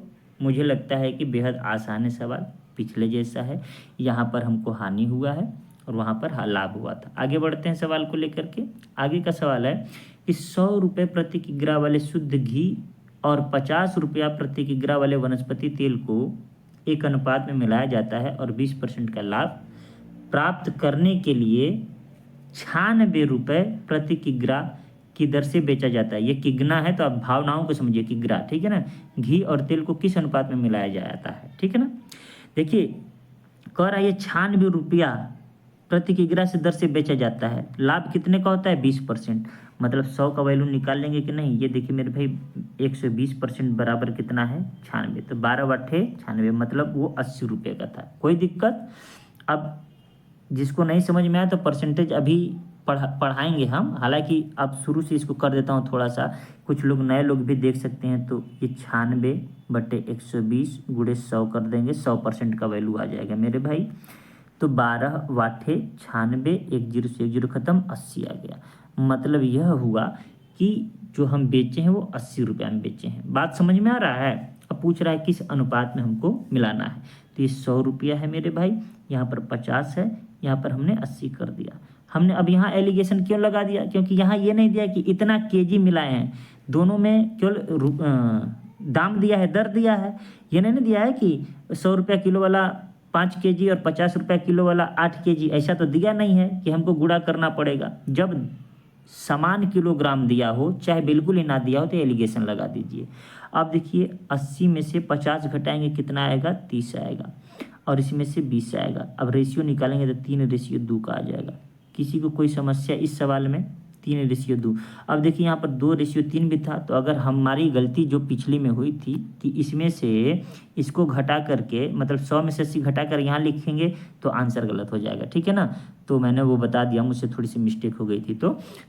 मुझे लगता है कि बेहद आसान है सवाल, पिछले जैसा है। यहाँ पर हमको हानि हुआ है और वहाँ पर लाभ हुआ था। आगे बढ़ते हैं सवाल को लेकर के। आगे का सवाल है कि 100 रुपये प्रति किग्रा वाले शुद्ध घी और 50 रुपया प्रति किग्रा वाले वनस्पति तेल को एक अनुपात में मिलाया जाता है और 20% का लाभ प्राप्त करने के लिए 96 रुपये प्रति किग्रा की दर से बेचा जाता है। ये किगना है तो आप भावनाओं को समझिए, किग्रा, ठीक है ना। घी और तेल को किस अनुपात में मिलाया जाता है, ठीक है ना। देखिए कह रहा है ये 96 रुपया प्रति किग्रा से दर से बेचा जाता है, लाभ कितने का होता है 20%। मतलब 100 का वैल्यू निकाल लेंगे कि नहीं। ये देखिए मेरे भाई 120% बराबर कितना है 96, तो 12/96 मतलब वो 80 रुपये का था। कोई दिक्कत। अब जिसको नहीं समझ में आया तो परसेंटेज अभी पढ़ाएंगे हम, हालांकि अब शुरू से इसको कर देता हूँ थोड़ा सा, कुछ लोग नए लोग भी देख सकते हैं। तो ये 96/120 × 100 कर देंगे, 100% का वैल्यू आ जाएगा मेरे भाई। तो 12/96, 1 0 से 1 0 खत्म, 80 आ गया। मतलब यह हुआ कि जो हम बेचे हैं वो 80 रुपये में बेचे हैं। बात समझ में आ रहा है। अब पूछ रहा है किस अनुपात में हमको मिलाना है। तो ये 100 रुपया है मेरे भाई, यहाँ पर 50 है, यहाँ पर हमने 80 कर दिया। हमने अब यहाँ एलिगेशन क्यों लगा दिया, क्योंकि यहाँ ये नहीं दिया कि इतना केजी मिलाए हैं, दोनों में केवल दाम दिया है, दर दिया है। ये नहीं दिया है कि 100 रुपया किलो वाला 5 केजी और 50 रुपया किलो वाला 8 केजी, ऐसा तो दिया नहीं है कि हमको गुणा करना पड़ेगा। जब समान किलोग्राम दिया हो, चाहे बिल्कुल ही ना दिया हो, तो एलिगेशन लगा दीजिए। अब देखिए 80 में से 50 घटाएंगे कितना आएगा 30 आएगा, और इसमें से 20 आएगा। अब रेशियो निकालेंगे तो 3:2 का आ जाएगा। किसी को कोई समस्या इस सवाल में? 3:2। अब देखिए यहाँ पर 2:3 भी था। तो अगर हमारी गलती जो पिछली में हुई थी कि इसमें से इसको घटा करके, मतलब 100 में से 80 घटा कर यहाँ लिखेंगे तो आंसर गलत हो जाएगा, ठीक है ना। तो मैंने वो बता दिया, मुझसे थोड़ी सी मिस्टेक हो गई थी।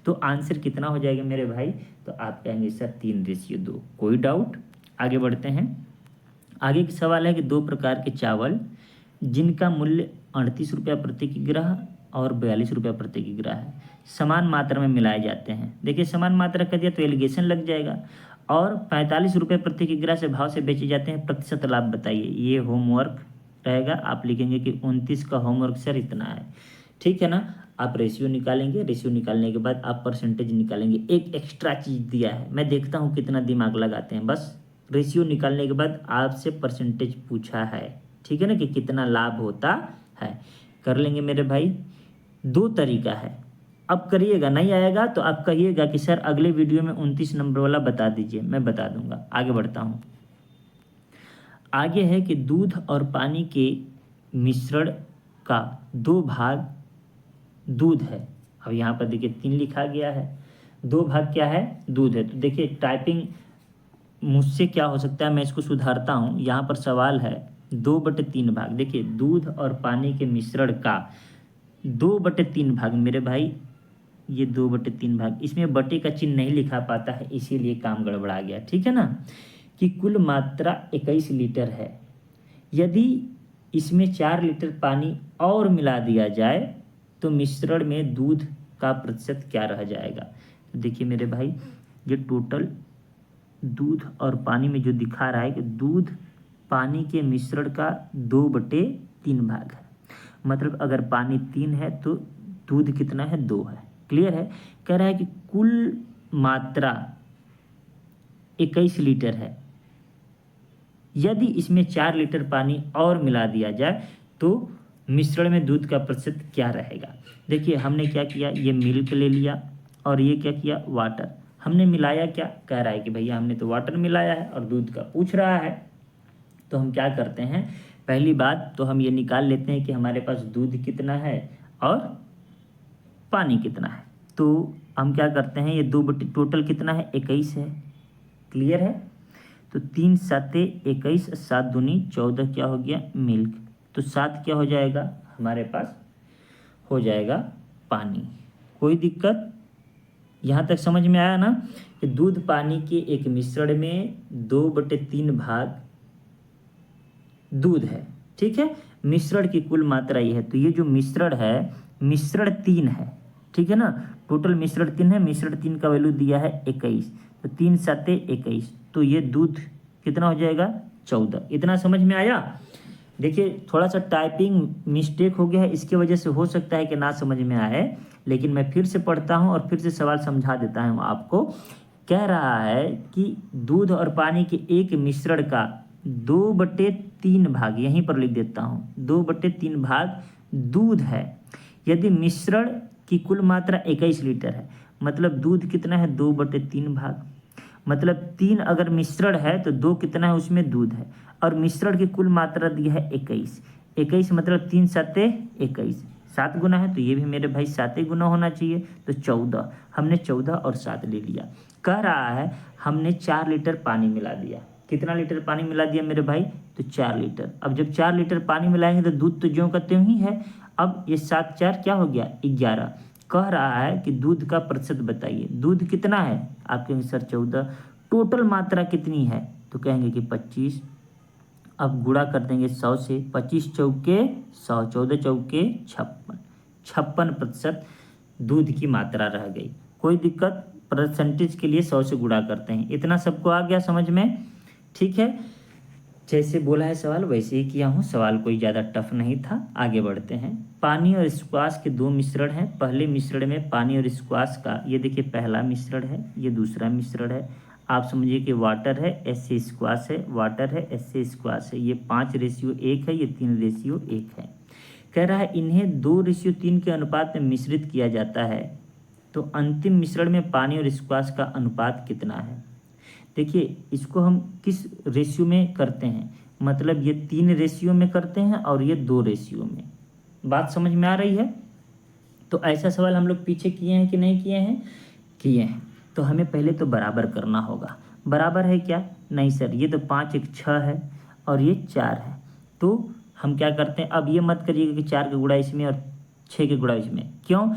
तो आंसर कितना हो जाएगा मेरे भाई? तो आप कहेंगे सर 3:2। कोई डाउट? आगे बढ़ते हैं। आगे का सवाल है कि 2 प्रकार के चावल जिनका मूल्य 38 रुपया प्रति किग्रा और 42 रुपया प्रति किग्रा है, समान मात्रा में मिलाए जाते हैं। देखिए समान मात्रा कर दिया तो एलिगेशन लग जाएगा। और 45 रुपये प्रति किग्रा से भाव से बेचे जाते हैं, प्रतिशत लाभ बताइए। ये होमवर्क रहेगा, आप लिखेंगे कि 29 का होमवर्क सर इतना है, ठीक है ना। आप रेशियो निकालेंगे, रेशियो निकालने के बाद आप परसेंटेज निकालेंगे। एक एक्स्ट्रा चीज़ दिया है, मैं देखता हूँ कितना दिमाग लगाते हैं। बस रेशियो निकालने के बाद आपसे परसेंटेज पूछा है, ठीक है ना, कि कितना लाभ होता है। कर लेंगे मेरे भाई। 2 तरीका है, अब करिएगा। नहीं आएगा तो आप कहिएगा कि सर अगले वीडियो में 29 नंबर वाला बता दीजिए, मैं बता दूंगा। आगे बढ़ता हूँ। आगे है कि दूध और पानी के मिश्रण का 2 भाग दूध है। अब यहाँ पर देखिए 3 लिखा गया है, 2 भाग क्या है? दूध है। तो देखिए टाइपिंग मुझसे क्या हो सकता है, मैं इसको सुधारता हूँ। यहाँ पर सवाल है 2/3 भाग। देखिए दूध और पानी के मिश्रण का 2/3 भाग मेरे भाई, ये 2/3 भाग। इसमें बटे का चिन्ह नहीं लिखा पाता है, इसीलिए काम गड़बड़ा गया, ठीक है ना। कि कुल मात्रा 21 लीटर है। यदि इसमें 4 लीटर पानी और मिला दिया जाए तो मिश्रण में दूध का प्रतिशत क्या रह जाएगा? तो देखिए मेरे भाई, ये टोटल दूध और पानी में जो दिखा रहा है कि दूध पानी के मिश्रण का 2/3 भाग है। मतलब अगर पानी 3 है तो दूध कितना है? 2 है। क्लियर है? कह रहा है कि कुल मात्रा 21 लीटर है। यदि इसमें 4 लीटर पानी और मिला दिया जाए तो मिश्रण में दूध का प्रतिशत क्या रहेगा? देखिए हमने क्या किया, ये मिल्क ले लिया और ये क्या किया, वाटर। हमने मिलाया क्या? कह रहा है कि भैया हमने तो वाटर मिलाया है और दूध का पूछ रहा है। तो हम क्या करते हैं, पहली बात तो हम ये निकाल लेते हैं कि हमारे पास दूध कितना है और पानी कितना है। तो हम क्या करते हैं, ये 2 टोटल कितना है? 21 है। क्लियर है? तो 3 7 21, 7 दूनी 14 क्या हो गया? मिल्क। तो 7 क्या हो जाएगा हमारे पास? हो जाएगा पानी। कोई दिक्कत? यहाँ तक समझ में आया ना कि दूध पानी के एक मिश्रण में 2/3 भाग दूध है, ठीक है। मिश्रण की कुल मात्रा ये है। तो ये जो मिश्रण है, मिश्रण 3 है, ठीक है ना। टोटल मिश्रण 3 है, मिश्रण 3 का वैल्यू दिया है 21। तो 3 7 21, तो ये दूध कितना हो जाएगा? 14। इतना समझ में आया। देखिए थोड़ा सा टाइपिंग मिस्टेक हो गया है, इसके वजह से हो सकता है कि ना समझ में आए, लेकिन मैं फिर से पढ़ता हूँ और फिर से सवाल समझा देता हूँ आपको। कह रहा है कि दूध और पानी के एक मिश्रण का 2/3 भाग, यहीं पर लिख देता हूँ, 2/3 भाग दूध है। यदि मिश्रण की कुल मात्रा 21 लीटर है, मतलब दूध कितना है 2/3 भाग, मतलब 3 अगर मिश्रण है तो 2 कितना है उसमें दूध है, और मिश्रण की कुल मात्रा दी है 21। 21 मतलब 3 7 21, 7 गुना है तो ये भी मेरे भाई 7 गुना होना चाहिए, तो 14। हमने 14 और 7 ले लिया। कह रहा है हमने 4 लीटर पानी मिला दिया। कितना लीटर पानी मिला दिया मेरे भाई, तो 4 लीटर। अब जब 4 लीटर पानी मिलाएंगे तो दूध तो ज्यों का त्यों ही है। अब ये 7 4 क्या हो गया 11। कह रहा है कि दूध का प्रतिशत बताइए, दूध कितना है, आप कहेंगे सर 14। टोटल मात्रा कितनी है, तो कहेंगे कि 25। अब गुणा कर देंगे 100 से, 25 चौके 100, 14 चौके 56, 56% दूध की मात्रा रह गई। कोई दिक्कत, परसेंटेज के लिए 100 से गुणा करते हैं। इतना सबको आ गया समझ में, ठीक है। जैसे बोला है सवाल वैसे ही किया हूँ, सवाल कोई ज़्यादा टफ नहीं था। आगे बढ़ते हैं। पानी और स्क्वाश के 2 मिश्रण हैं। पहले मिश्रण में पानी और स्क्वाश का, ये देखिए पहला मिश्रण है, ये दूसरा मिश्रण है। आप समझिए कि वाटर है, ऐसे स्क्वाश है, वाटर है, ऐसे स्क्वाश है। ये 5:1 है, ये 3:1 है। कह रहा है इन्हें 2:3 के अनुपात में मिश्रित किया जाता है, तो अंतिम मिश्रण में पानी और स्क्वाश का अनुपात कितना है। देखिए इसको हम किस रेशियो में करते हैं, मतलब ये 3 रेशियो में करते हैं और ये 2 रेशियो में। बात समझ में आ रही है। तो ऐसा सवाल हम लोग पीछे किए हैं कि नहीं किए हैं, किए हैं। तो हमें पहले तो बराबर करना होगा। बराबर है क्या, नहीं सर ये तो 5 1 6 है और ये 4 है। तो हम क्या करते हैं, अब ये मत करिएगा कि 4 का गुणा इसमें और 6 के गुणा इसमें, क्यों,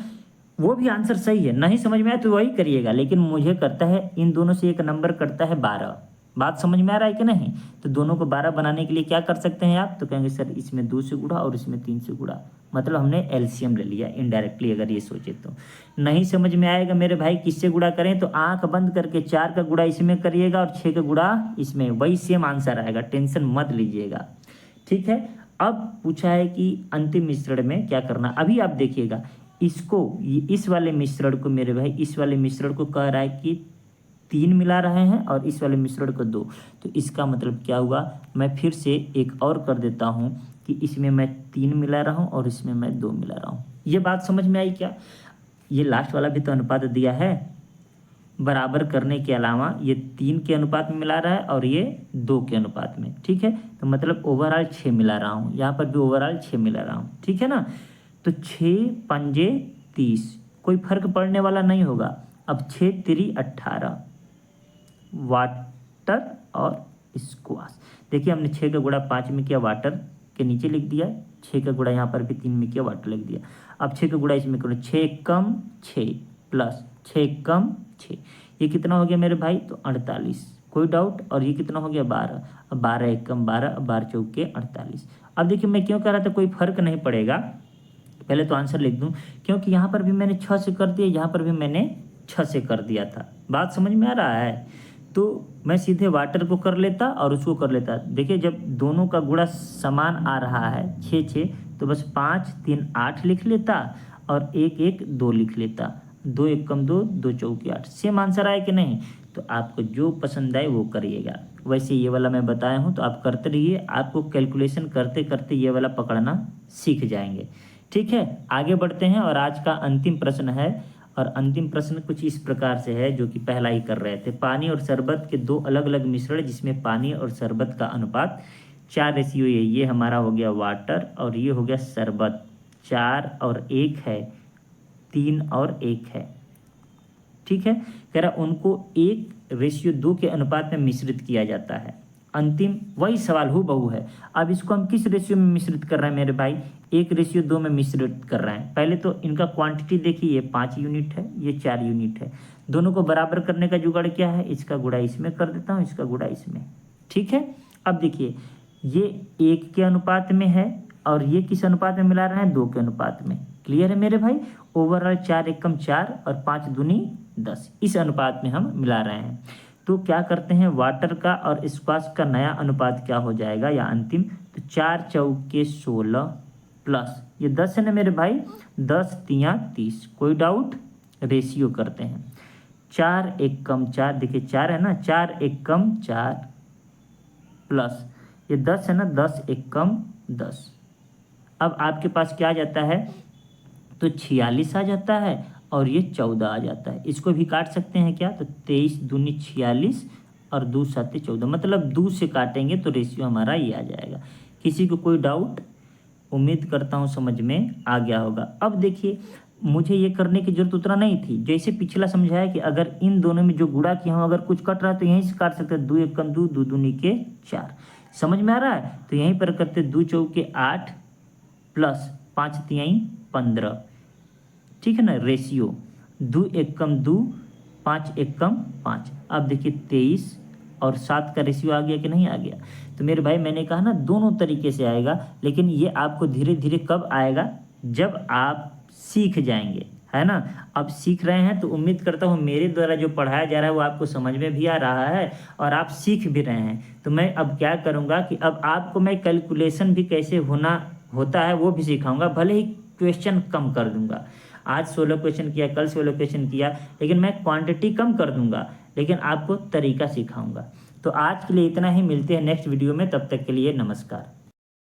वो भी आंसर सही है, नहीं समझ में आया तो वही करिएगा, लेकिन मुझे करता है इन दोनों से एक नंबर करता है 12। बात समझ में आ रहा है कि नहीं। तो दोनों को 12 बनाने के लिए क्या कर सकते हैं आप, तो कहेंगे सर इसमें 2 से गुणा और इसमें 3 से गुणा, मतलब हमने एलसीएम ले लिया इनडायरेक्टली। अगर ये सोचे तो नहीं समझ में आएगा मेरे भाई किससे गुणा करें, तो आंख बंद करके 4 का गुणा इसमें करिएगा और 6 का गुणा इसमें, वही सेम आंसर आएगा, टेंशन मत लीजिएगा, ठीक है। अब पूछा है कि अंतिम मिश्रण में क्या करना। अभी आप देखिएगा इसको, इस वाले मिश्रण को मेरे भाई, इस वाले मिश्रण को कह रहा है कि 3 मिला रहे हैं और इस वाले मिश्रण को 2। तो इसका मतलब क्या हुआ, मैं फिर से एक और कर देता हूँ कि इसमें मैं 3 मिला रहा हूँ और इसमें मैं 2 मिला रहा हूँ। ये बात समझ में आई क्या। ये लास्ट वाला भी तो अनुपात दिया है, बराबर करने के अलावा ये 3 के अनुपात में मिला रहा है और ये 2 के अनुपात में, ठीक है। तो मतलब ओवरऑल 6 मिला रहा हूँ, यहाँ पर भी ओवरऑल 6 मिला रहा हूँ, ठीक है ना। तो 6 पंजे 30, कोई फर्क पड़ने वाला नहीं होगा। अब 6 3 18, वाटर और स्क्वाश। देखिए हमने 6 का गुणा 5 में किया, वाटर के नीचे लिख दिया, 6 का गुणा यहाँ पर भी 3 में किया, वाटर लिख दिया। अब 6 का गुणा इसमें करो, 6 कम 6 प्लस 6 कम 6, ये कितना हो गया मेरे भाई, तो 48। कोई डाउट। और ये कितना हो गया 12, अब 12 1 कम 12, अब 12 चौके 48। अब देखिए मैं क्यों कह रहा था कोई फर्क नहीं पड़ेगा, पहले तो आंसर लिख दूं, क्योंकि यहाँ पर भी मैंने 6 से कर दिया, यहाँ पर भी मैंने 6 से कर दिया था। बात समझ में आ रहा है। तो मैं सीधे वाटर को कर लेता और उसको कर लेता। देखिए जब दोनों का गुणा समान आ रहा है 6 6, तो बस 5 3 8 लिख लेता और 1 1 2 लिख लेता, 2 1 कम 2, 2 चौके 8। सेम आंसर आए कि नहीं। तो आपको जो पसंद आए वो करिएगा। वैसे ये वाला मैं बताया हूँ तो आप करते रहिए, आपको कैलकुलेशन करते करते ये वाला पकड़ना सीख जाएंगे, ठीक है। आगे बढ़ते हैं और आज का अंतिम प्रश्न है, और अंतिम प्रश्न कुछ इस प्रकार से है जो कि पहला ही कर रहे थे। पानी और शरबत के 2 अलग अलग मिश्रण जिसमें पानी और शरबत का अनुपात 4:1 है। ये हमारा हो गया वाटर और ये हो गया शरबत, 4 और 1 है, 3 और 1 है, ठीक है। कह रहा उनको 1:2 के अनुपात में मिश्रित किया जाता है। अंतिम वही सवाल हूबहू है। अब इसको हम किस रेशियो में मिश्रित कर रहे हैं मेरे भाई, 1:2 में मिश्रित कर रहे हैं। पहले तो इनका क्वांटिटी देखिए, ये 5 यूनिट है, ये 4 यूनिट है। दोनों को बराबर करने का जुगाड़ क्या है, इसका गुणा इसमें कर देता हूँ, इसका गुणा इसमें, ठीक है। अब देखिए ये 1 के अनुपात में है और ये किस अनुपात में मिला रहे हैं, 2 के अनुपात में। क्लियर है मेरे भाई। ओवरऑल 4 1 कम 4 और 5 दूनी 10, इस अनुपात में हम मिला रहे हैं। तो क्या करते हैं, वाटर का और स्क्वाश का नया अनुपात क्या हो जाएगा या अंतिम, तो 4 चौके 16 प्लस ये 10 है ना मेरे भाई, 10 तियाँ 30, कोई डाउट, रेशियो करते हैं। 4 एक कम 4, देखिए 4 है ना, 4 एक कम 4 प्लस ये 10 है ना, 10 एक कम 10। अब आपके पास क्या आ जाता है, तो 46 आ जाता है और ये 14 आ जाता है। इसको भी काट सकते हैं क्या, तो 23 दूनी 46 और 2 साते 14, मतलब 2 से काटेंगे तो रेशियो हमारा ये आ जाएगा। किसी को कोई डाउट, उम्मीद करता हूँ समझ में आ गया होगा। अब देखिए मुझे ये करने की जरूरत उतना नहीं थी, जैसे पिछला समझाया कि अगर इन दोनों में जो गुणा किया हूँ अगर कुछ कट रहा है तो यहीं से काट सकते हैं, 2 एक कम 2, 2 दूनी के 4, समझ में आ रहा है। तो यहीं पर करते 2 चौके 8 प्लस 5 तिहाई 15, ठीक है ना, रेशियो 2 एक कम 2, 5 एक कम 5। अब देखिए 23 और 7 का रेशियो आ गया कि नहीं आ गया। तो मेरे भाई मैंने कहा ना दोनों तरीके से आएगा, लेकिन ये आपको धीरे धीरे कब आएगा, जब आप सीख जाएंगे, है ना। अब सीख रहे हैं तो उम्मीद करता हूँ मेरे द्वारा जो पढ़ाया जा रहा है वो आपको समझ में भी आ रहा है और आप सीख भी रहे हैं। तो मैं अब क्या करूँगा कि अब आपको मैं कैलकुलेशन भी कैसे होता है वो भी सिखाऊंगा, भले ही क्वेश्चन कम कर दूंगा। आज 16 क्वेश्चन किया, कल 16 क्वेश्चन किया, लेकिन मैं क्वांटिटी कम कर दूंगा, लेकिन आपको तरीका सिखाऊंगा। तो आज के लिए इतना ही, मिलते हैं नेक्स्ट वीडियो में, तब तक के लिए नमस्कार।